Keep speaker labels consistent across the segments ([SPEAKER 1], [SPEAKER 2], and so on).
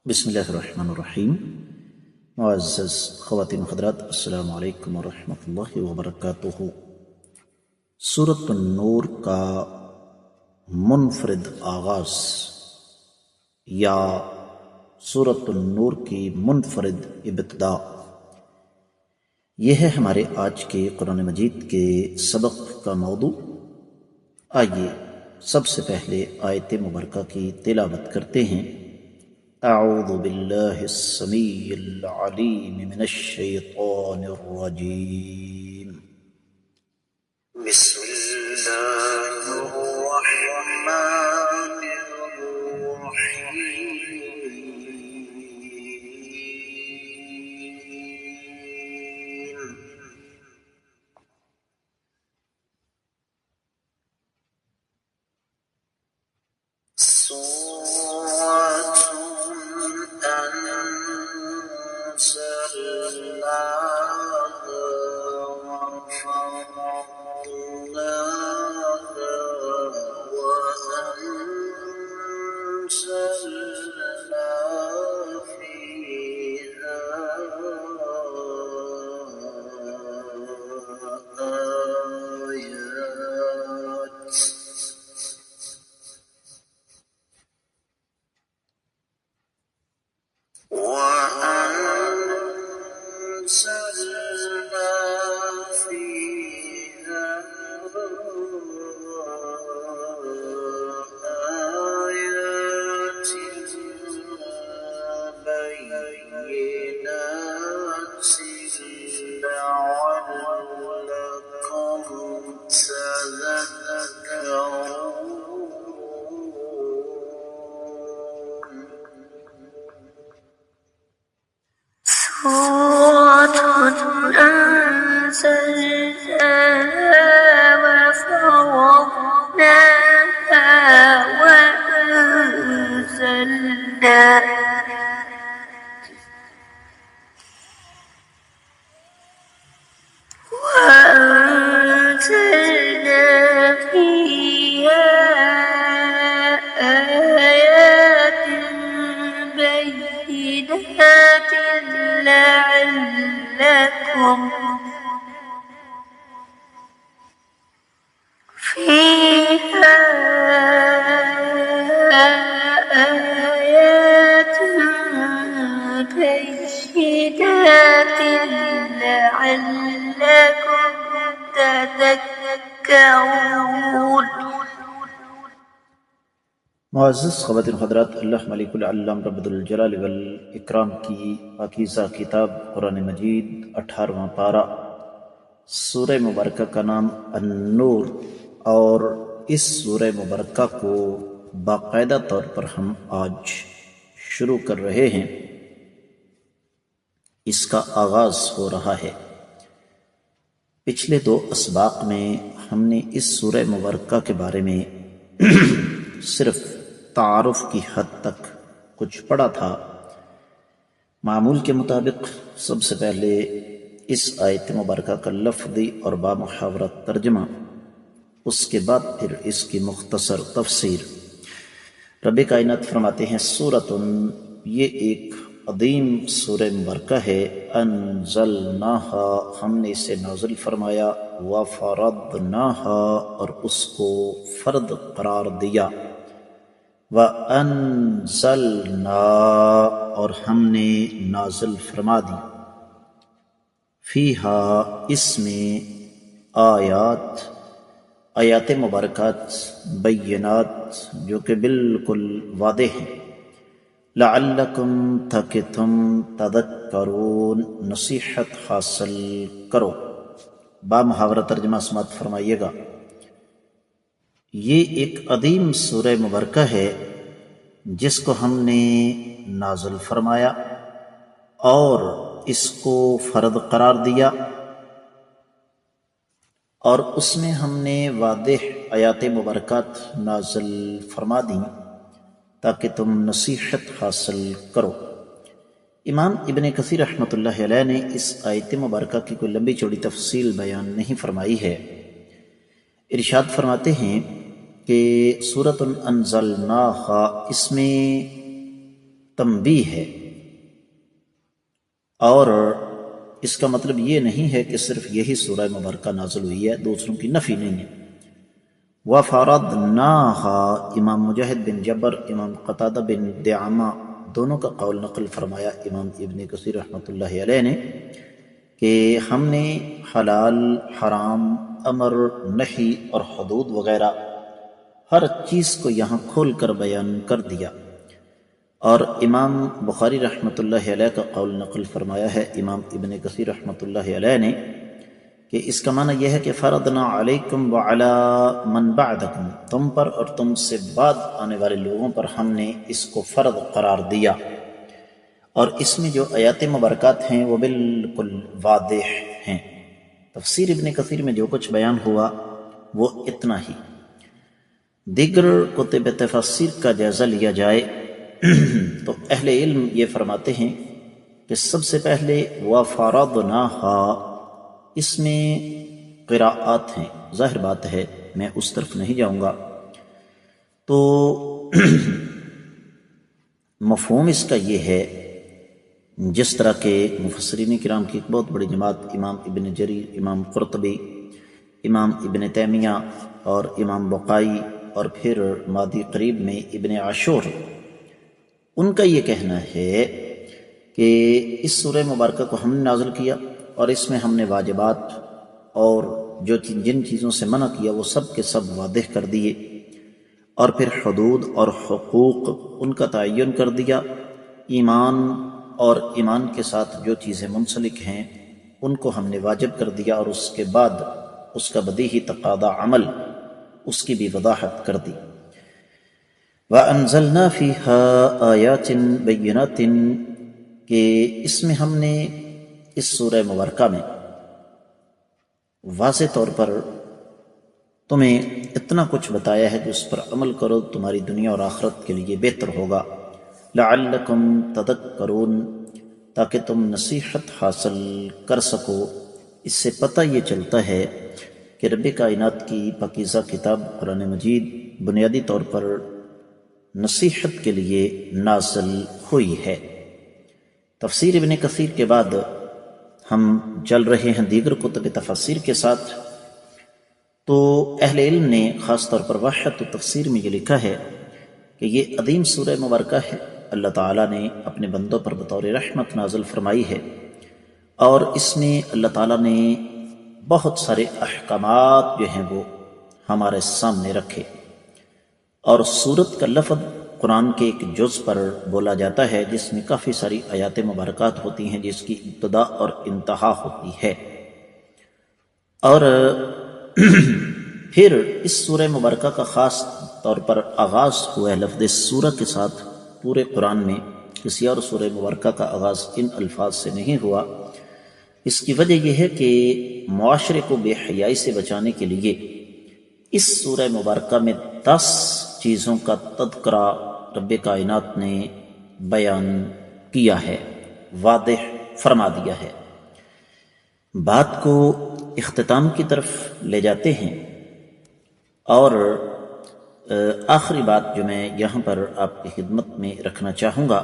[SPEAKER 1] بسم اللہ الرحمن الرحیم۔ معزز خواتین و حضرات، السلام علیکم ورحمۃ اللہ وبرکاتہ۔ سورۃ النور کا منفرد آغاز یا سورۃ النور کی منفرد ابتدا، یہ ہے ہمارے آج کے قرآن مجید کے سبق کا موضوع۔ آئیے سب سے پہلے آیت مبارکہ کی تلاوت کرتے ہیں۔ اعوذ باللہ السمیع العلیم من الشیطان الرجیم، بسم اللہ الرحمن الرحیم۔
[SPEAKER 2] سورة أنزلناها وفرضناها وأنزلنا فيها آيات بينات لعلكم فيها آيات بينات لعلكم تذكرون۔
[SPEAKER 1] معزز خواتین و حضرات، اللہ ملک العلام رب الجلال والاکرام کی پاکیزہ کتاب قرآن مجید 18واں پارہ، سورہ مبارکہ کا نام النور، اور اس سورہ مبارکہ کو باقاعدہ طور پر ہم آج شروع کر رہے ہیں۔ اس کا آغاز ہو رہا ہے۔ پچھلے 2 اسباق میں ہم نے اس سورہ مبارکہ کے بارے میں صرف تعارف کی حد تک کچھ پڑھا تھا۔ معمول کے مطابق سب سے پہلے اس آیت مبارکہ کا لفظی اور بامحاورہ ترجمہ، اس کے بعد پھر اس کی مختصر تفسیر۔ رب کائنات فرماتے ہیں سورۃ، یہ ایک عظیم سورہ مبارکہ ہے، انزلناہا، ہم نے اسے نازل فرمایا، وفرضناہا، اور اس کو فرض قرار دیا، وانزلنا، اور ہم نے نازل فرما دی، فیہا، اس میں، آیات مبارکات، بینات، جو کہ بالکل واضح ہیں، لعلکم، تاکہ تم، تذکرون، نصیحت حاصل کرو۔ بامحاورہ ترجمہ سماعت فرمائیے گا۔ یہ ایک عظیم سورہ مبارکہ ہے جس کو ہم نے نازل فرمایا اور اس کو فرض قرار دیا، اور اس میں ہم نے واضح آیات مبارکات نازل فرما دیں تاکہ تم نصیحت حاصل کرو۔ امام ابن کثیر رحمۃ اللہ علیہ نے اس آیت مبارکہ کی کوئی لمبی چوڑی تفصیل بیان نہیں فرمائی ہے۔ ارشاد فرماتے ہیں کہ سورۃ انزلناہا، اس میں تنبیہ ہے، اور اس کا مطلب یہ نہیں ہے کہ صرف یہی سورہ مبارکہ نازل ہوئی ہے، دوسروں کی نفی نہیں ہے۔ وَفَرَضْنَاهَا امام مجاہد بن جبر، امام قتادہ بن دعامہ دونوں کا قول نقل فرمایا امام ابن کثیر رحمۃ اللہ علیہ نے کہ ہم نے حلال، حرام، امر، نہی اور حدود وغیرہ ہر چیز کو یہاں کھول کر بیان کر دیا۔ اور امام بخاری رحمۃ اللہ علیہ کا قول نقل فرمایا ہے امام ابن کثیر رحمۃ اللہ علیہ نے کہ اس کا معنی یہ ہے کہ فرضنا علیکم وعلی من بعدکم، تم پر اور تم سے بعد آنے والے لوگوں پر ہم نے اس کو فرض قرار دیا۔ اور اس میں جو آیات مبارکات ہیں وہ بالکل واضح ہیں۔ تفسیر ابن کثیر میں جو کچھ بیان ہوا وہ اتنا ہی۔ دیگر کتب تفسیر کا جائزہ لیا جائے تو اہل علم یہ فرماتے ہیں کہ سب سے پہلے وَفَرَضْنَاهَا، اس میں قراءات ہیں، ظاہر بات ہے میں اس طرف نہیں جاؤں گا، تو مفہوم اس کا یہ ہے جس طرح کہ مفسرین کرام کی ایک بہت بڑی جماعت امام ابن جریر، امام قرطبی، امام ابن تیمیہ اور امام بقائی اور پھر ماضی قریب میں ابن عاشور، ان کا یہ کہنا ہے کہ اس سورہ مبارکہ کو ہم نے نازل کیا اور اس میں ہم نے واجبات اور جو جن چیزوں سے منع کیا وہ سب کے سب واضح کر دیے، اور پھر حدود اور حقوق ان کا تعین کر دیا، ایمان اور ایمان کے ساتھ جو چیزیں منسلک ہیں ان کو ہم نے واجب کر دیا، اور اس کے بعد اس کا بدیہی تقاضا عمل اس کی بھی وضاحت کر دی۔ وَأَنزَلْنَا فِيهَا آيَاتٍ بَيِّنَاتٍ کہ اس میں ہم نے اس سورہ مبارکہ میں واضح طور پر تمہیں اتنا کچھ بتایا ہے کہ اس پر عمل کرو، تمہاری دنیا اور آخرت کے لیے بہتر ہوگا۔ لعلکم تذکرون، تاکہ تم نصیحت حاصل کر سکو۔ اس سے پتہ یہ چلتا ہے کہ رب کائنات کی پاکیزہ کتاب قرآن مجید بنیادی طور پر نصیحت کے لیے نازل ہوئی ہے۔ تفسیر ابن کثیر کے بعد ہم چل رہے ہیں دیگر کتب تفسیر کے ساتھ، تو اہل علم نے خاص طور پر وحدت تفسیر میں یہ لکھا ہے کہ یہ عظیم سورہ مبارکہ ہے، اللہ تعالیٰ نے اپنے بندوں پر بطور رحمت نازل فرمائی ہے، اور اس میں اللہ تعالیٰ نے بہت سارے احکامات جو ہیں وہ ہمارے سامنے رکھے، اور سورت کا لفظ قرآن کے ایک جز پر بولا جاتا ہے جس میں کافی ساری آیات مبارکات ہوتی ہیں جس کی ابتدا اور انتہا ہوتی ہے، اور پھر اس سورہ مبارکہ کا خاص طور پر آغاز ہوا ہے لفظ سورہ کے ساتھ۔ پورے قرآن میں کسی اور سورہ مبارکہ کا آغاز ان الفاظ سے نہیں ہوا۔ اس کی وجہ یہ ہے کہ معاشرے کو بے حیائی سے بچانے کے لیے اس سورہ مبارکہ میں 10 چیزوں کا تذکرہ رب کائنات نے بیان کیا ہے، واضح فرما دیا ہے۔ بات کو اختتام کی طرف لے جاتے ہیں، اور آخری بات جو میں یہاں پر آپ کی خدمت میں رکھنا چاہوں گا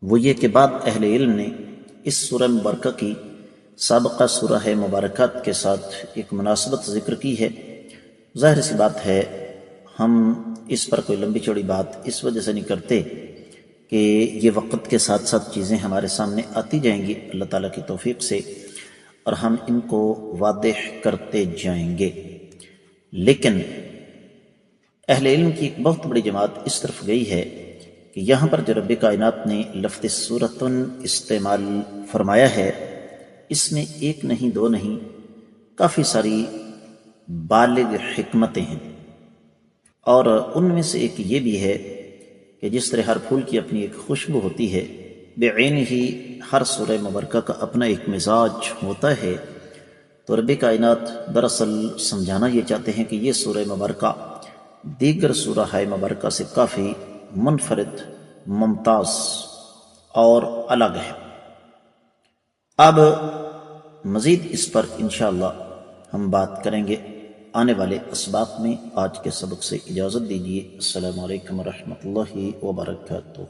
[SPEAKER 1] وہ یہ کہ بعد اہل علم نے اس سورہ مبارکہ کی سابقہ سورہ مبارکات کے ساتھ ایک مناسبت ذکر کی ہے۔ ظاہر سی بات ہے ہم اس پر کوئی لمبی چوڑی بات اس وجہ سے نہیں کرتے کہ یہ وقت کے ساتھ ساتھ چیزیں ہمارے سامنے آتی جائیں گی اللہ تعالیٰ کی توفیق سے، اور ہم ان کو واضح کرتے جائیں گے۔ لیکن اہل علم کی ایک بہت بڑی جماعت اس طرف گئی ہے کہ یہاں پر جو رب کائنات نے لفظ سورتن استعمال فرمایا ہے اس میں ایک نہیں دو نہیں کافی ساری بالغ حکمتیں ہیں، اور ان میں سے ایک یہ بھی ہے کہ جس طرح ہر پھول کی اپنی ایک خوشبو ہوتی ہے، بعین ہی ہر سورہ مبارکہ کا اپنا ایک مزاج ہوتا ہے، تو رب کائنات دراصل سمجھانا یہ چاہتے ہیں کہ یہ سورہ مبارکہ دیگر سورہ مبارکہ سے کافی منفرد، ممتاز اور الگ ہے۔ اب مزید اس پر انشاءاللہ ہم بات کریں گے۔ آنے والے اسباق میں آج کے سبق سے اجازت دیجیے۔ السلام علیکم ورحمۃ اللہ وبرکاتہ۔